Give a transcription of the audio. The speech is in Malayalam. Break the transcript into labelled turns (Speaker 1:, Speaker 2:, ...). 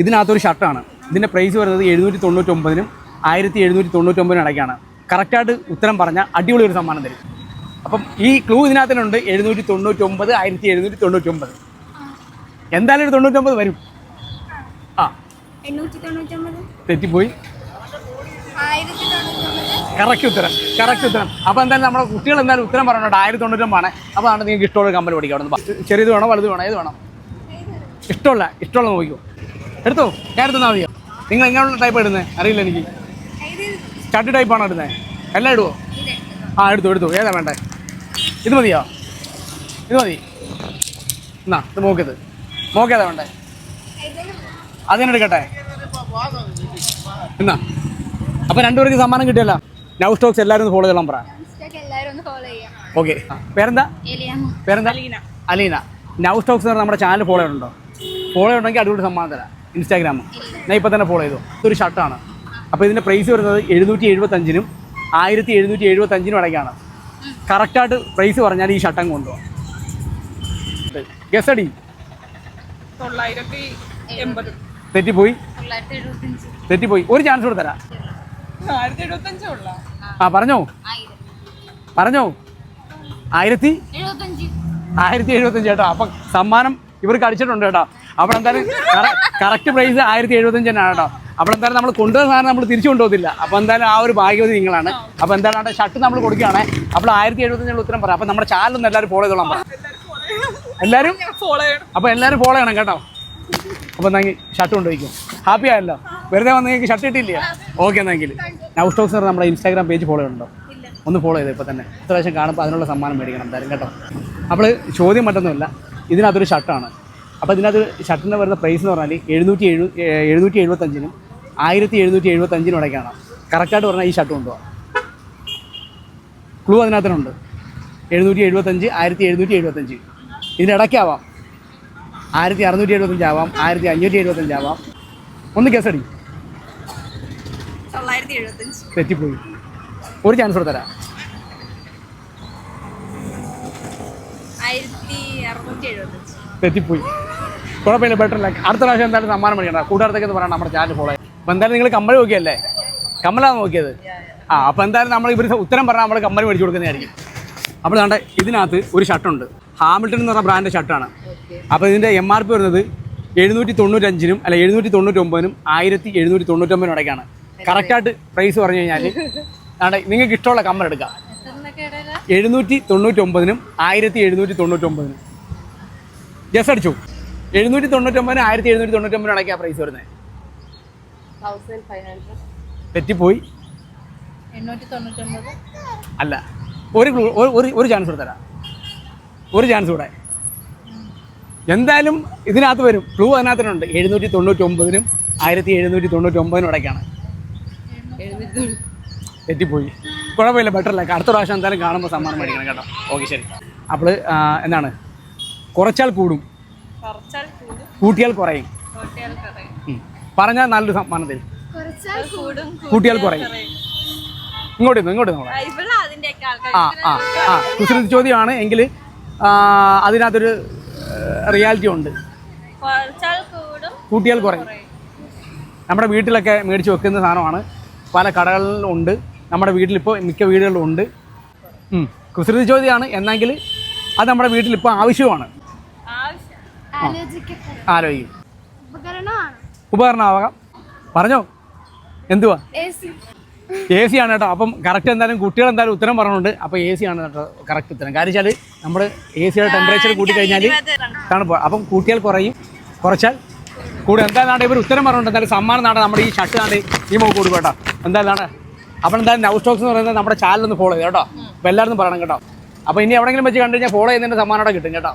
Speaker 1: ഇതിനകത്തൊരു ഷർട്ടാണ്. ഇതിൻ്റെ പ്രൈസ് വരുന്നത് 799-നും 1799-നും ഇടയ്ക്കാണ്. കറക്റ്റായിട്ട് ഉത്തരം പറഞ്ഞാൽ അടിപൊളി ഒരു സമ്മാനം തരും. അപ്പം ഈ ക്ലൂ ഇതിനകത്തുണ്ട് 799, 1799. എന്തായാലും ഒരു 99 വരും. ആ
Speaker 2: 899
Speaker 1: തെറ്റിപ്പോയി. കറക്റ്റ് ഉത്തരം. അപ്പോൾ എന്തായാലും നമ്മുടെ കുട്ടികൾ എന്തായാലും ഉത്തരം പറഞ്ഞിട്ടുണ്ട് 1099 ആണ്. അപ്പോൾ ആണ് നിങ്ങൾക്ക് ഇഷ്ടമുള്ള കമ്പനി പഠിക്കാം. അവിടെ നിന്ന് ചെറിയത് വേണോ വലുത് വേണോ ഏത് വേണം? ഇഷ്ടമുള്ള നോക്കിക്കോ, എടുത്തോ. ഞാൻ എടുത്താൽ മതിയോ? നിങ്ങൾ എങ്ങനെയുള്ള ടൈപ്പ് ഇടുന്നത് അറിയില്ല എനിക്ക്. ഷർട്ട് ടൈപ്പാണോ ഇടുന്നത്? എല്ലാം ഇടുവോ? ആ എടുത്തു. ഏതാ വേണ്ടേ? ഇത് മതിയോ? ഇത് മതി. എന്നാ ഇത് മോക്കേതാ വേണ്ടേ? അതിനെടുക്കട്ടെ എന്നാ. അപ്പോൾ രണ്ടുപേർക്ക് സമ്മാനം കിട്ടിയല്ലോ. നൗ സ്റ്റോക്സ് എല്ലാവരും ഒന്ന് ഫോളോ ചെയ്യണം പറ. ഓക്കെ. പേരെന്താ? അലീന. നൗ സ്റ്റോക്സ് എന്ന് പറഞ്ഞാൽ നമ്മുടെ ചാനൽ ഫോളോ ചെയ്യണുണ്ടോ? ഫോളോ ഉണ്ടെങ്കിൽ അടിപൊളി സമ്മാനം തരാം. ഇൻസ്റ്റാഗ്രാം ഞാൻ ഇപ്പോൾ തന്നെ ഫോളോ ചെയ്തു. ഇതൊരു ഷർട്ടാണ്. അപ്പോൾ ഇതിൻ്റെ പ്രൈസ് വരുന്നത് 775-നും 1775-നും ഇടയ്ക്കാണ്. കറക്റ്റായിട്ട് പ്രൈസ് പറഞ്ഞാൽ ഈ ഷർട്ടങ്ങ് കൊണ്ടുപോകാം. ഗസ് അടി.
Speaker 3: 980.
Speaker 1: തെറ്റിപ്പോയി. ഒരു ചാൻസ് കൂടെ തരാം.
Speaker 3: 1075
Speaker 1: ആ പറഞ്ഞോ 1075 കേട്ടോ. അപ്പം സമ്മാനം ഇവർക്ക് അടിച്ചിട്ടുണ്ട് കേട്ടോ. അപ്പോൾ എന്തായാലും കറക്റ്റ് പ്രൈസ് 1075 തന്നെയാണ് കേട്ടോ. അപ്പോൾ എന്തായാലും നമ്മൾ കൊണ്ടുവന്ന സാധനം നമ്മൾ തിരിച്ചു കൊണ്ടുപോകത്തില്ല. അപ്പോൾ എന്തായാലും ആ ഒരു ഭാഗ്യവതി നിങ്ങളാണ്. അപ്പോൾ എന്തായാലും ഷർട്ട് നമ്മൾ കൊടുക്കുകയാണ്. അപ്പോൾ 1075 ഉത്തരം പറയാം. അപ്പോൾ നമ്മുടെ ചാനലൊന്നും എല്ലാവരും ഫോളോ ചെയ്തോളാം പറ. എല്ലാവരും ഫോളോ ചെയ്യണം കേട്ടോ. അപ്പോൾ എന്തെങ്കിൽ ഷർട്ട് കൊണ്ടുപോയിക്കും. ഹാപ്പി ആയല്ലോ. വെറുതെ വന്ന് നിങ്ങൾക്ക് ഷർട്ട് കിട്ടിയില്ലേ? ഓക്കെ. എന്നെങ്കിൽ നൗ സ്റ്റോക്സ് നമ്മുടെ ഇൻസ്റ്റാഗ്രാം പേജ് ഫോളോ ചെയ്യുന്നുണ്ടോ? ഒന്ന് ഫോളോ ചെയ്ത് ഇപ്പോൾ തന്നെ ഇത്ര പ്രാവശ്യം കാണുമ്പോൾ അതിനുള്ള സമ്മാനം മേടിക്കണം എന്തായാലും കേട്ടോ. അപ്പോൾ ചോദ്യം മറ്റൊന്നുമില്ല. ഇതിനകത്തൊരു ഷർട്ടാണ്. അപ്പോൾ ഇതിനകത്ത് ഷർട്ടിന് വരുന്ന പ്രൈസ് എന്ന് പറഞ്ഞാൽ 775-നും 1775-നും ഇടയ്ക്കാണ്. കറക്റ്റായിട്ട് പറഞ്ഞാൽ ഈ ഷർട്ട് കൊണ്ടുപോകാം. ക്ലൂ അതിനകത്തുണ്ട്. 775, 1775. ഇതിൻ്റെ ഇടയ്ക്കാവാം. 1675 ആവാം, 1575 ആവാം. ഒന്ന് ഗസടി.
Speaker 3: 975.
Speaker 1: തെറ്റിപ്പോയി. ഒരു ചാൻസ് കൂടെ തരാം.
Speaker 3: 1675.
Speaker 1: തെറ്റിപ്പോയി. കുഴപ്പമില്ല, ബെറ്ററല്ല. അടുത്ത പ്രാവശ്യം എന്തായാലും സമ്മാനം മേടിക്കണ്ട. കൂട്ടുകാരത്തേക്ക് പറയണം നമ്മുടെ ചാനൽ ഫോളോ ചെയ്യാം. അപ്പോൾ എന്തായാലും നിങ്ങൾ കമ്മൽ നോക്കിയല്ലേ? കമ്മലാണ് നോക്കിയത്. അപ്പോൾ എന്തായാലും നമ്മൾ ഇവർ ഉത്തരം പറഞ്ഞാൽ നമ്മൾ കമ്മൽ മേടിച്ചു കൊടുക്കുന്നതായിരിക്കും. അപ്പോൾ വേണ്ട ഇതിനകത്ത് ഒരു ഷർട്ടുണ്ട്. ഹാമിൽട്ടൺ എന്ന് പറഞ്ഞ ബ്രാൻഡ് ഷർട്ടാണ്. അപ്പോൾ ഇതിൻ്റെ MRP വരുന്നത് 795-നും 799-നും 1799-നും ഇടയ്ക്കാണ്. കറക്റ്റായിട്ട് പ്രൈസ് പറഞ്ഞു കഴിഞ്ഞാൽ നിങ്ങൾക്ക് ഇഷ്ടമുള്ള കമ്മൽ എടുക്കാം. 799-നും 1799-നും. ജസ്റ്റ് അടിച്ചു. 799-നും 1799-നും ഇടയ്ക്കാണ് പ്രൈസ് വരുന്നത്.
Speaker 3: 1500.
Speaker 1: തെറ്റിപ്പോയി.
Speaker 3: 899.
Speaker 1: അല്ല. ഒരു ചാൻസ് കൂടെ തരാം. ഒരു ചാൻസ് കൂടെ. എന്തായാലും ഇതിനകത്ത് വരും. ക്ലൂ അതിനകത്തുണ്ട്. 799-നും 1799-നും ഇടയ്ക്കാണ്. തെറ്റിപ്പോയി. കുഴപ്പമില്ല, ബെറ്ററല്ല. അടുത്ത പ്രാവശ്യം എന്തായാലും കാണുമ്പോൾ സമ്മാനം മേടിക്കണം കേട്ടോ. ഓക്കെ ശരി. അപ്പോൾ എന്താണ്? കുറച്ചാൽ കൂടും, കൂട്ടിയാൽ കുറയും. പറഞ്ഞാൽ നല്ലൊരു സമ്മാനം തരും. കൂട്ടിയാൽ കുറയും. ഇങ്ങോട്ട് നോക്കാം. കുസൃതി ചോദ്യമാണ് എങ്കിൽ അതിനകത്തൊരു റിയാലിറ്റി ഉണ്ട്. കൂട്ടിയാൽ കുറയും. നമ്മുടെ വീട്ടിലൊക്കെ മേടിച്ച് വെക്കുന്ന സാധനമാണ്. പല കടകളിലും ഉണ്ട്. നമ്മുടെ വീട്ടിലിപ്പോൾ മിക്ക വീടുകളിലും ഉണ്ട്. കുസൃതി ചോദ്യമാണ് എന്നെങ്കിൽ അത് നമ്മുടെ വീട്ടിലിപ്പോൾ ആവശ്യമാണ്. ആലോചിക്കും. ഉപകരണമാകാം. പറഞ്ഞോ എന്തുവാ? AC ആണ് കേട്ടോ. അപ്പം കറക്റ്റ് എന്തായാലും കുട്ടികൾ എന്തായാലും ഉത്തരം പറഞ്ഞിട്ടുണ്ട്. അപ്പോൾ AC ആണ് കേട്ടോ കറക്റ്റ് ഉത്തരം. കാര്യം വെച്ചാൽ നമ്മൾ ACയുടെ ടെമ്പറേച്ചർ കൂട്ടിക്കഴിഞ്ഞാൽ തണുപ്പ്. അപ്പം കൂട്ടിയാൽ കുറയും, കുറച്ചാൽ കൂടും. എന്തായാലും ഇവർ ഉത്തരം പറഞ്ഞിട്ടുണ്ട്. എന്തായാലും സമ്മാനം നാട്ടെ നമ്മുടെ ഈ ഷർട്ട് നാട്ടെ ഈ മോക്ക് കൊടുക്കും കേട്ടോ. എന്തായാലും അപ്പോൾ എന്തായാലും നൗ സ്റ്റോക്സ് എന്ന് പറയുന്നത് നമ്മുടെ ചാനലൊന്ന് ഫോളോ ചെയ്ത് കേട്ടോ. അപ്പോൾ എല്ലാവരും പറയണം കേട്ടോ. അപ്പോൾ ഇനി എവിടെയെങ്കിലും വെച്ച് കണ്ടു കഴിഞ്ഞാൽ ഫോളോ ചെയ്യുന്നതിൻ്റെ സമ്മാനം കിട്ടും കേട്ടോ.